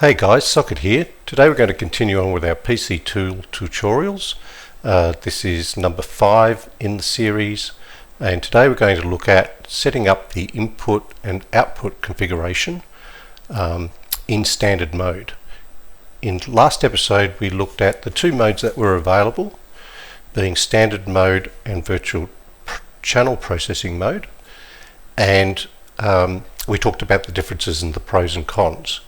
Hey guys, Socket here. Today we're going to continue on with our PC tool tutorials. This is number 5 in the series, and today we're going to look at setting up the input and output configuration in standard mode. In the last episode we looked at the two modes that were available, being standard mode and virtual channel processing mode, and we talked about the differences and the pros and cons.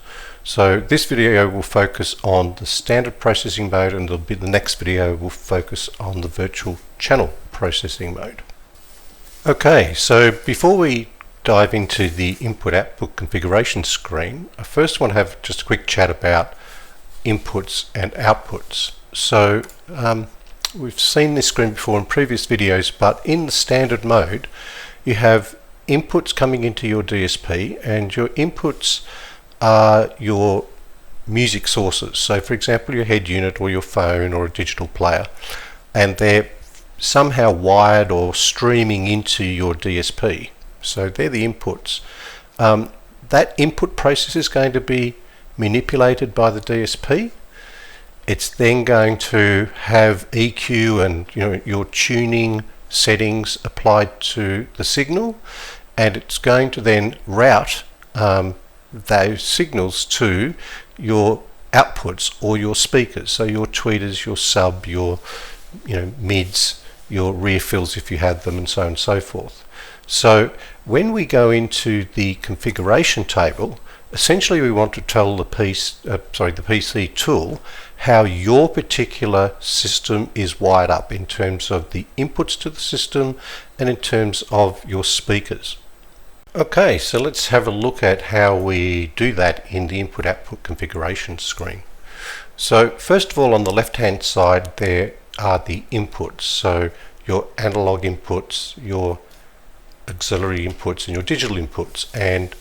So this video will focus on the standard processing mode, and the next video will focus on the virtual channel processing mode. Okay, so before we dive into the input-output configuration screen, I first want to have just a quick chat about inputs and outputs. So we've seen this screen before in previous videos, but in the standard mode you have inputs coming into your DSP, and your inputs are your music sources. So for example, your head unit or your phone or a digital player, and they're somehow wired or streaming into your DSP. So they're the inputs. That input process is going to be manipulated by the DSP. It's then going to have EQ and your tuning settings applied to the signal, and it's going to then route those signals to your outputs or your speakers, so your tweeters, your sub, your mids, your rear fills if you have them, and so on and so forth. So when we go into the configuration table, essentially we want to tell the PC tool how your particular system is wired up in terms of the inputs to the system and in terms of your speakers. Okay, so let's have a look at how we do that in the input-output configuration screen. So first of all, on the left-hand side there are the inputs, so your analog inputs, your auxiliary inputs, and your digital inputs. And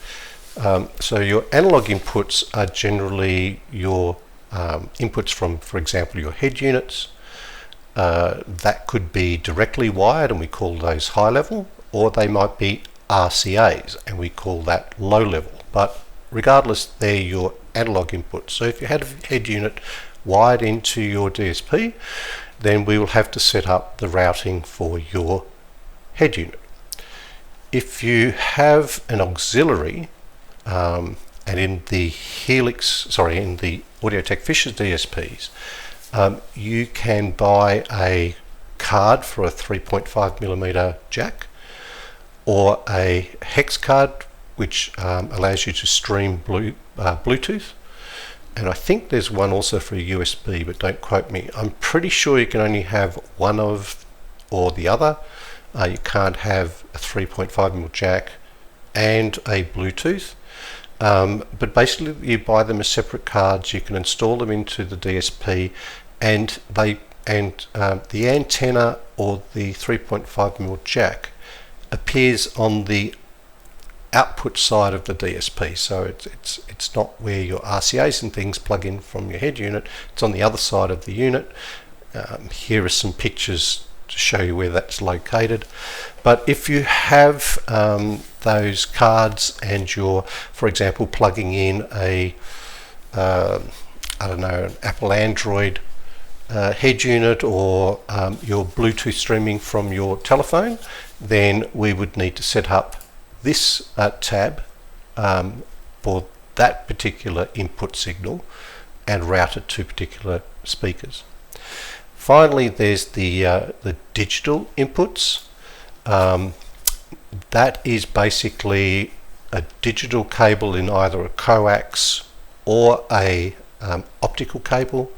so your analog inputs are generally your inputs from, for example, your head units. That could be directly wired, and we call those high level, or they might be RCAs, and we call that low level. But regardless, they're your analog inputs. So if you had a head unit wired into your DSP, then we will have to set up the routing for your head unit. If you have an auxiliary, and in the in the Audio-Tech Fisher DSPs, you can buy a card for a 3.5mm jack, or a hex card which allows you to stream Bluetooth, and I think there's one also for a USB, but don't quote me. I'm pretty sure you can only have one of or the other. You can't have a 3.5mm jack and a Bluetooth, but basically you buy them as separate cards. You can install them into the DSP, and the antenna or the 3.5mm jack appears on the output side of the DSP, so it's not where your RCAs and things plug in from your head unit. It's on the other side of the unit. Here are some pictures to show you where that's located. But if you have those cards and you're, for example, plugging in an Apple Android head unit, or your Bluetooth streaming from your telephone, then we would need to set up this tab for that particular input signal and route it to particular speakers. Finally, there's the digital inputs. That is basically a digital cable in either a coax or a optical cable.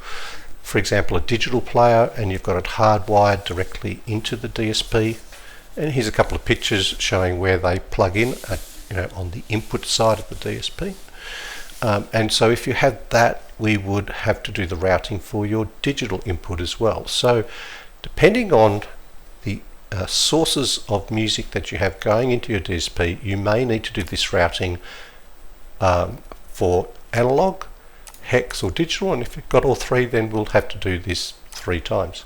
For example, a digital player, and you've got it hardwired directly into the DSP. And here's a couple of pictures showing where they plug in, on the input side of the DSP. And so if you had that, we would have to do the routing for your digital input as well. So depending on the sources of music that you have going into your DSP, you may need to do this routing for analog, hex, or digital, and if you've got all three, then we'll have to do this 3 times.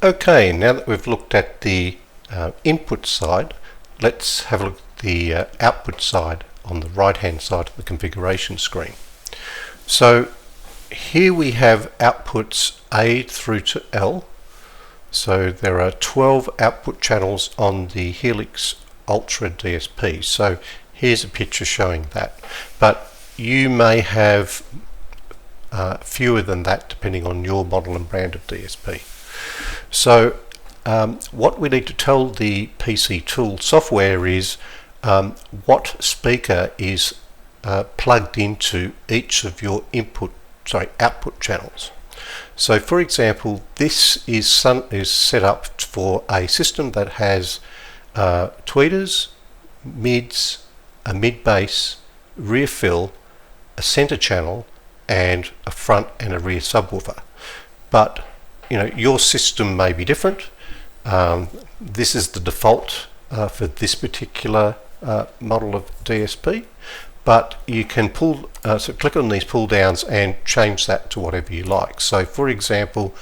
Okay, now that we've looked at the input side, let's have a look at the output side on the right hand side of the configuration screen. So here we have outputs A through to L. So there are 12 output channels on the Helix Ultra DSP. So here's a picture showing that. But you may have fewer than that depending on your model and brand of DSP. So what we need to tell the PC tool software is what speaker is plugged into each of your output channels. So for example, this is set up for a system that has tweeters, mids, a mid bass, rear fill, a center channel, and a front and a rear subwoofer. But your system may be different. This is the default for this particular model of DSP, but you can click on these pull downs and change that to whatever you like. So for example,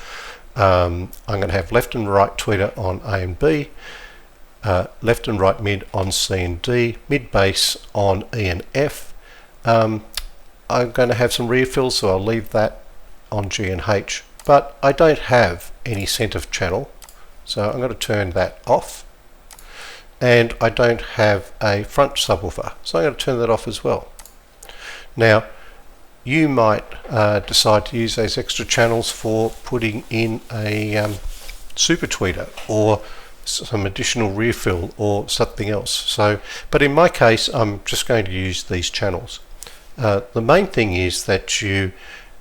I'm going to have left and right tweeter on A and B, left and right mid on C and D, mid bass on E and F. I'm going to have some rear fills, so I'll leave that on G and H, but I don't have any center channel, so I'm going to turn that off. And I don't have a front subwoofer, so I'm going to turn that off as well. Now you might decide to use those extra channels for putting in a super tweeter or some additional rear fill or something else. So, but in my case, I'm just going to use these channels. The main thing is that you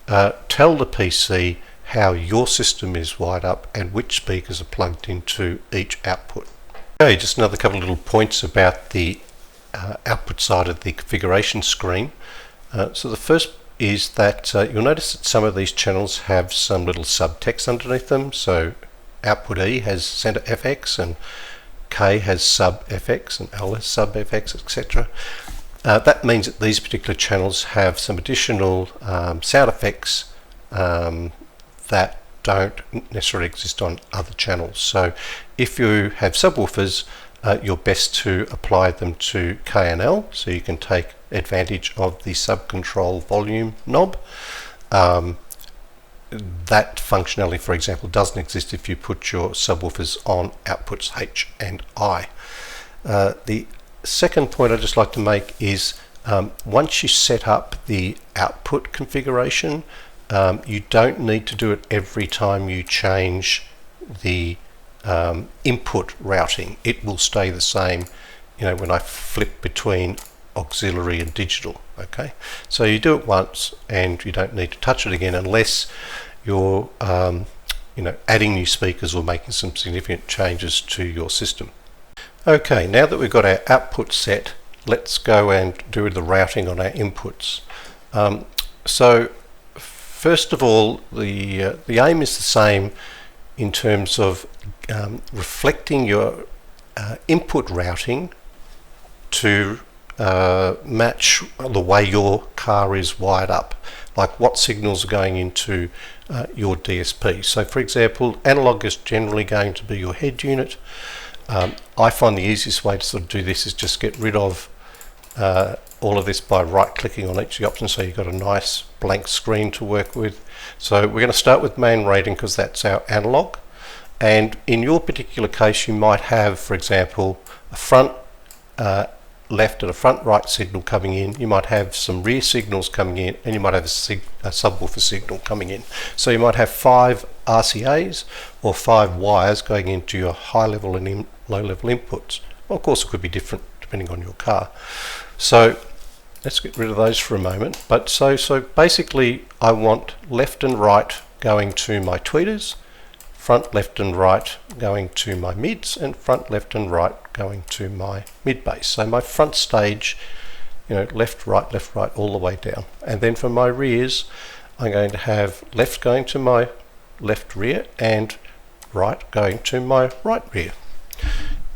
tell the PC how your system is wired up and which speakers are plugged into each output. Okay, just another couple of little points about the output side of the configuration screen. So the first is that you'll notice that some of these channels have some little subtext underneath them. So output E has center FX, and K has sub FX, and L has sub FX, etc. That means that these particular channels have some additional sound effects that don't necessarily exist on other channels. So if you have subwoofers, you're best to apply them to K and L, so you can take advantage of the sub-control volume knob. That functionality, for example, doesn't exist if you put your subwoofers on outputs H and I. The second point I'd just like to make is once you set up the output configuration, you don't need to do it every time you change the input routing. It will stay the same, when I flip between auxiliary and digital. Okay, so you do it once and you don't need to touch it again unless you're adding new speakers or making some significant changes to your system. Okay, now that we've got our output set, let's go and do the routing on our inputs. So first of all, the aim is the same in terms of reflecting your input routing to match the way your car is wired up, like what signals are going into your DSP. So for example, analog is generally going to be your head unit. I find the easiest way to sort of do this is just get rid of all of this by right clicking on each of the options, so you've got a nice blank screen to work with. So we're going to start with main rating because that's our analog, and in your particular case you might have, for example, a front left and a front right signal coming in, you might have some rear signals coming in, and you might have a subwoofer signal coming in. So you might have 5 RCAs or 5 wires going into your high level and low level inputs. Well, of course it could be different depending on your car. So let's get rid of those for a moment. But so basically I want left and right going to my tweeters, front left and right going to my mids, and front left and right going to my mid bass. So my front stage, left right all the way down. And then for my rears, I'm going to have left going to my left rear and right going to my right rear.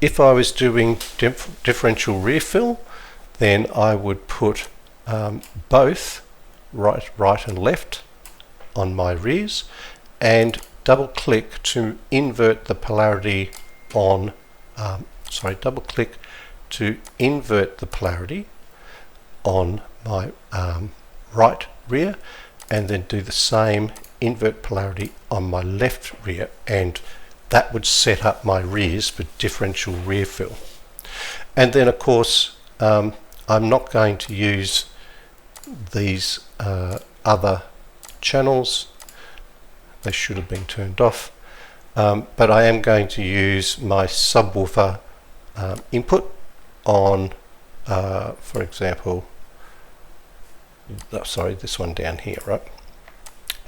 If I was doing differential rear fill, then I would put both right and left on my rears, and double click to invert the polarity on double click to invert the polarity on my right rear, and then do the same invert polarity on my left rear, and that would set up my rears for differential rear fill. And then of course I'm not going to use these other channels. They should have been turned off, but I am going to use my subwoofer input on for example, sorry, this one down here, right?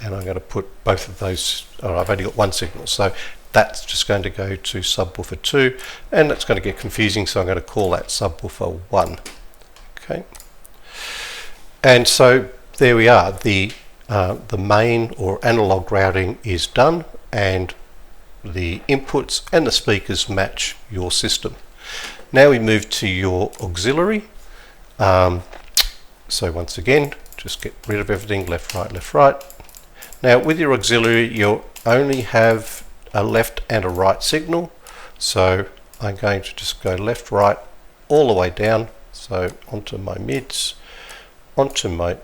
And I'm going to put both of those, I've only got one signal, so that's just going to go to subwoofer 2, and that's going to get confusing, so I'm going to call that subwoofer 1. Okay, and so there we are. The main or analog routing is done, and the inputs and the speakers match your system. Now we move to your auxiliary. So once again, just get rid of everything, left, right, left, right. Now with your auxiliary, you'll only have a left and a right signal. So I'm going to just go left, right, all the way down. So onto my mids, onto my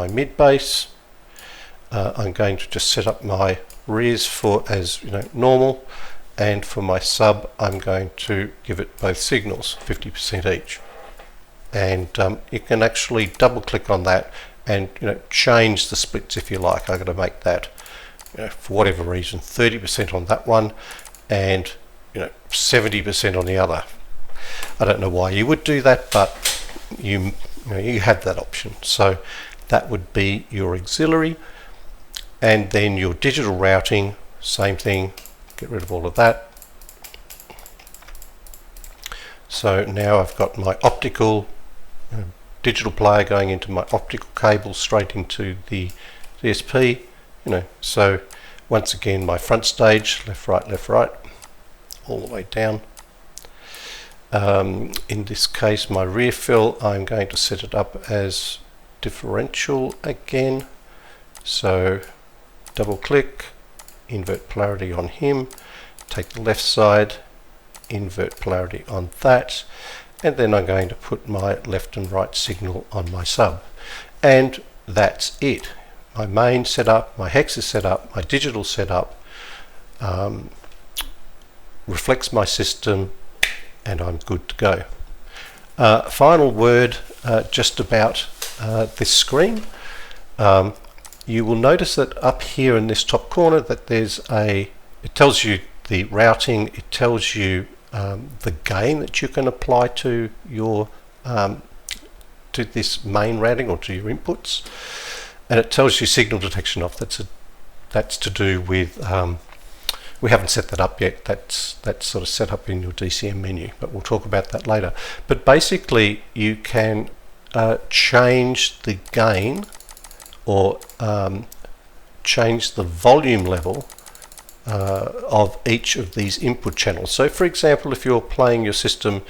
mid bass. I'm going to just set up my rears for as normal, and for my sub I'm going to give it both signals, 50% each. And you can actually double click on that and change the splits if you like. I'm going to make that for whatever reason 30% on that one and 70% on the other. I don't know why you would do that, but you have that option. So that would be your auxiliary. And then your digital routing, same thing, get rid of all of that. So now I've got my optical digital player going into my optical cable straight into the DSP, so once again my front stage, left, right, all the way down. In this case my rear fill, I'm going to set it up as differential again, so double click, invert polarity on him, take the left side, invert polarity on that, and then I'm going to put my left and right signal on my sub, and that's it. My main setup, my hex is set up, my digital setup reflects my system, and I'm good to go. Final word just about this screen. You will notice that up here in this top corner that there's it tells you the routing, it tells you the gain that you can apply to your to this main routing or to your inputs, and it tells you signal detection off. That's to do with we haven't set that up yet. That's sort of set up in your DCM menu, but we'll talk about that later. But basically you can change the gain or change the volume level of each of these input channels. So for example, if you're playing your system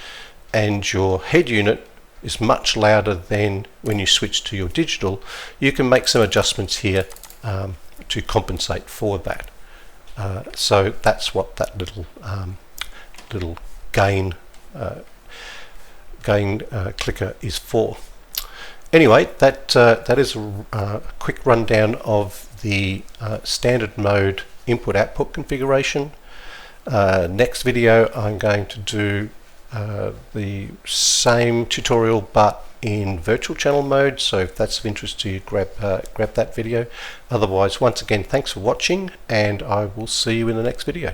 and your head unit is much louder than when you switch to your digital, you can make some adjustments here to compensate for that. So that's what that little gain clicker is for. Anyway, that is a quick rundown of the standard mode input-output configuration. Next video I'm going to do the same tutorial but in virtual channel mode, so if that's of interest to you, grab that video. Otherwise, once again, thanks for watching, and I will see you in the next video.